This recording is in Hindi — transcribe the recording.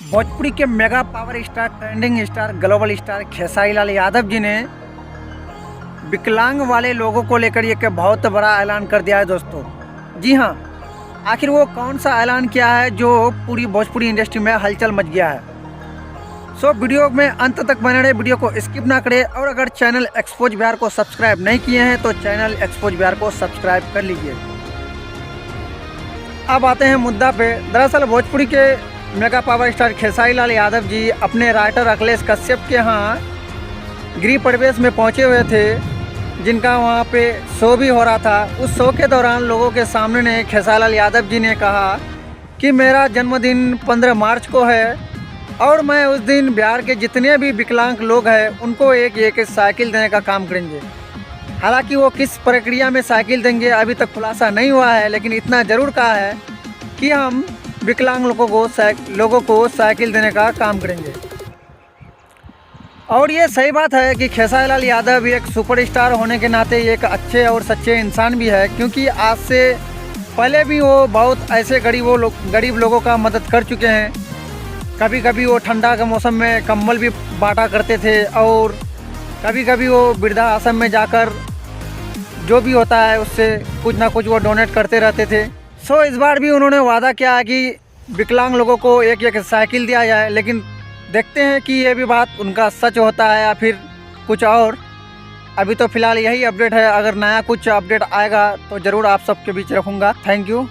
भोजपुरी के mega power star, trending star, global star Khesari Lal Yadav ji ने विकलांग वाले लोगों को लेकर एक बहुत बड़ा ऐलान कर दिया है दोस्तों। जी हाँ, आखिर वो कौन सा ऐलान किया है जो पूरी भोजपुरी इंडस्ट्री में हलचल मच गया है। सो वीडियो में अंत तक बने रहे, वीडियो को स्किप ना करें। और अगर चैनल एक्सपोज बिहार को सब्सक्राइब नहीं किए हैं तो चैनल एक्सपोज बिहार को सब्सक्राइब कर लीजिए। अब आते हैं मुद्दा पे। दरअसल भोजपुरी के mega power star Khesari Lal Yadav जी अपने राइटर अखिलेश कश्यप के यहाँ गृह प्रवेश में पहुँचे हुए थे, जिनका वहाँ पे शो भी हो रहा था। उस शो के दौरान लोगों के सामने ने खेसारी लाल यादव जी ने कहा कि मेरा जन्मदिन 15 मार्च को है और मैं उस दिन बिहार के जितने भी विकलांग लोग हैं उनको एक साइकिल देने का काम करेंगे। हालांकि वो किस प्रक्रिया में साइकिल देंगे अभी तक खुलासा नहीं हुआ है, लेकिन इतना ज़रूर कहा है कि हम विकलांग लोगों को साइकिल देने का काम करेंगे। और ये सही बात है कि खेसारी लाल यादव एक सुपरस्टार होने के नाते एक अच्छे और सच्चे इंसान भी है, क्योंकि आज से पहले भी वो बहुत ऐसे गरीब लोगों का मदद कर चुके हैं। कभी कभी वो ठंडा के मौसम में कंबल भी बांटा करते थे और कभी कभी वो वृद्धा आश्रम में जाकर जो भी होता है उससे कुछ ना कुछ वो डोनेट करते रहते थे। सो इस बार भी उन्होंने वादा किया है कि विकलांग लोगों को एक साइकिल दिया जाए, लेकिन देखते हैं कि ये भी बात उनका सच होता है या फिर कुछ और। अभी तो फ़िलहाल यही अपडेट है। अगर नया कुछ अपडेट आएगा तो ज़रूर आप सबके बीच रखूँगा। Thank you.